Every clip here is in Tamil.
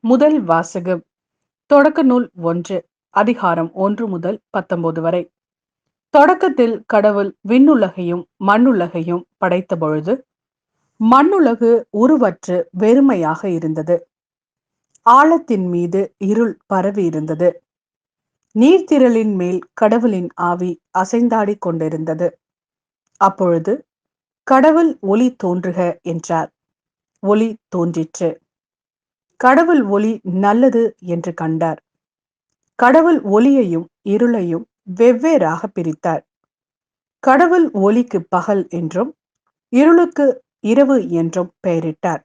முதல் வாசகம் தொடக்க நூல் 1 அதிகாரம் 1 முதல் 19 வரை. தொடக்கத்தில் கடவுள் விண்ணுலகையும் மண்ணுலகையும் படைத்த பொழுது மண்ணுலகு உருவற்று வெறுமையாக இருந்தது. ஆழத்தின் மீது இருள் பரவி இருந்தது. நீர்த்திரளின் மேல் கடவுளின் ஆவி அசைந்தாடிக் கொண்டிருந்தது. அப்பொழுது கடவுள் ஒளி தோன்றுக என்றார். ஒளி தோன்றிற்று. கடவுள் ஒளி நல்லது என்று கண்டார். கடவுள் ஒளியையும் இருளையும் வெவ்வேறாக பிரித்தார். கடவுள் ஒளிக்கு பகல் என்றும் இருளுக்கு இரவு என்றும் பெயரிட்டார்.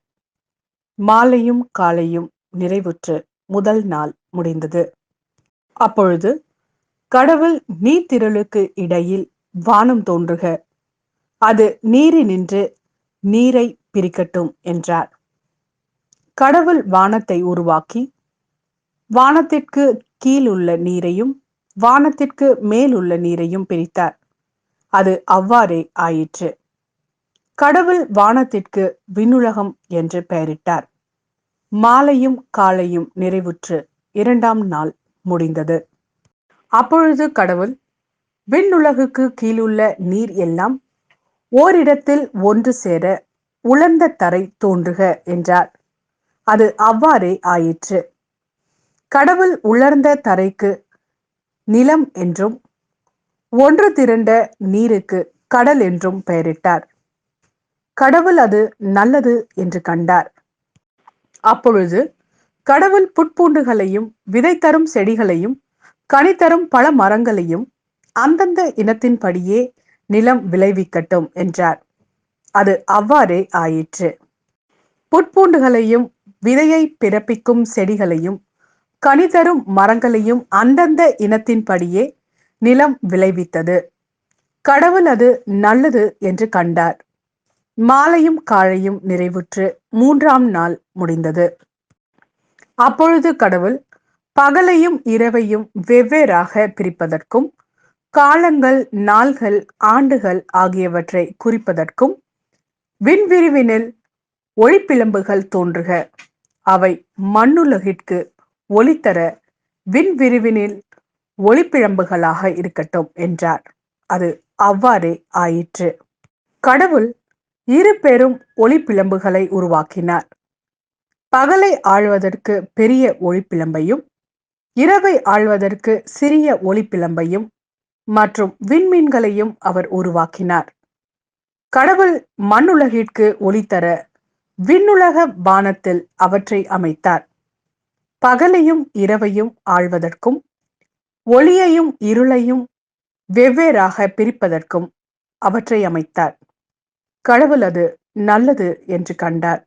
மாலையும் காலையும் நிறைவுற்று முதல் நாள் முடிந்தது. அப்பொழுது கடவுள் நீர்த்திரளுக்கு இடையில் வானம் தோன்றுக, அது நீரினின்று நீரை பிரிக்கட்டும் என்றார். கடவுள் வானத்தை உருவாக்கி வானத்திற்கு கீழ் உள்ள நீரையும் வானத்திற்கு மேல் உள்ள நீரையும் பிரித்தார். அது அவ்வாறே ஆயிற்று. கடவுள் வானத்திற்கு விண்ணுலகம் என்று பெயரிட்டார். மாலையும் காலையும் நிறைவுற்று இரண்டாம் நாள் முடிந்தது. அப்பொழுது கடவுள் விண்ணுலகுக்கு கீழுள்ள நீர் எல்லாம் ஓரிடத்தில் ஒன்று சேர உலர்ந்த தரை தோன்றுக என்றார். அது அவ்வாறே ஆயிற்று. கடவுள் உலர்ந்த தரைக்கு நிலம் என்றும் ஒன்று திரண்ட நீருக்கு கடல் என்றும் பெயரிட்டார். கடவுள் அது நல்லது என்று கண்டார். அப்பொழுது கடவுள் புட்பூண்டுகளையும் விதை தரும் செடிகளையும் கனி தரும் பல மரங்களையும் அந்தந்த இனத்தின்படியே நிலம் விளைவிக்கட்டும் என்றார். அது அவ்வாறே ஆயிற்று. புட்பூண்டுகளையும் விதையை பிறப்பிக்கும் செடிகளையும் கனி தரும் மரங்களையும் அந்தந்த இனத்தின்படியே நிலம் விளைவித்தது. கடவுள் அது நல்லது என்று கண்டார். மாலையும் காலையும் நிறைவுற்று மூன்றாம் நாள் முடிந்தது. அப்பொழுது கடவுள் பகலையும் இரவையும் வெவ்வேறாக பிரிப்பதற்கும் காலங்கள் நாள்கள் ஆண்டுகள் ஆகியவற்றை குறிப்பதற்கும் விண்விரிவினில் ஒளிப்பிழம்புகள் தோன்றுக, அவை மண்ணுலகிற்கு ஒளித்தர விண்விரிவினில் ஒளிப்பிழம்புகளாக இருக்கட்டும் என்றார். அது அவ்வாறே ஆயிற்று. கடவுள் இரு பெரும் ஒளிப்பிழம்புகளை உருவாக்கினார். பகலை ஆழ்வதற்கு பெரிய ஒளிப்பிழம்பையும் இரவை ஆழ்வதற்கு சிறிய ஒளிப்பிழம்பையும் மற்றும் விண்மீன்களையும் அவர் உருவாக்கினார். கடவுள் மண்ணுலகிற்கு ஒளித்தர விண்ணுலக வானத்தில் அவற்றை அமைத்தார். பகலையும் இரவையும் ஆழ்வதற்கும் ஒளியையும் இருளையும் வெவ்வேறாக பிரிப்பதற்கும் அவற்றை அமைத்தார். கடவுள் அது நல்லது என்று கண்டார்.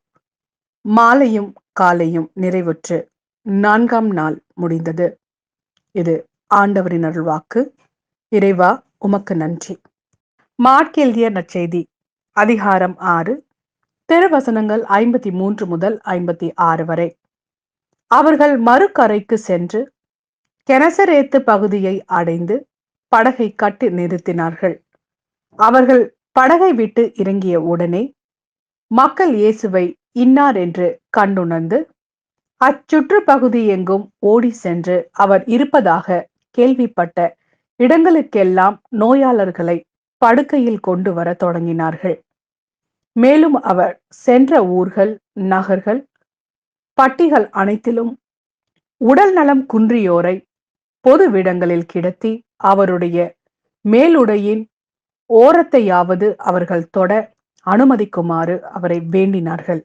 மாலையும் காலையும் நிறைவுற்று நான்காம் நாள் முடிந்தது. இது ஆண்டவரின் அருள்வாக்கு. இறைவா, உமக்கு நன்றி. மார்க் எழுதிய நற்செய்தி அதிகாரம் 6 திருவசனங்கள் 53 முதல் 56 வரை. அவர்கள் மறுகரைக்கு சென்று கெனசரேத்து பகுதியை அடைந்து படகை கட்டி நிறுத்தினார்கள். அவர்கள் படகை விட்டு இறங்கிய உடனே மக்கள் இயேசுவை இன்னார் என்று கண்டுணர்ந்து அச்சுற்று பகுதி எங்கும் ஓடி சென்று அவர் இருப்பதாக கேள்விப்பட்ட இடங்களுக்கெல்லாம் நோயாளர்களை படுக்கையில் கொண்டு வர தொடங்கினார்கள். மேலும் அவர் சென்ற ஊர்கள் நகர்கள் பட்டிகள் அனைத்திலும் உடல் நலம் குன்றியோரை பொது விடங்களில் கிடத்தி அவருடைய மேலுடையின் ஓரத்தையாவது அவர்கள் தொட அனுமதிக்குமாறு அவரை வேண்டினார்கள்.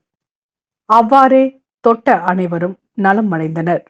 அவ்வாறே தொட்ட அனைவரும் நலம் அடைந்தனர்.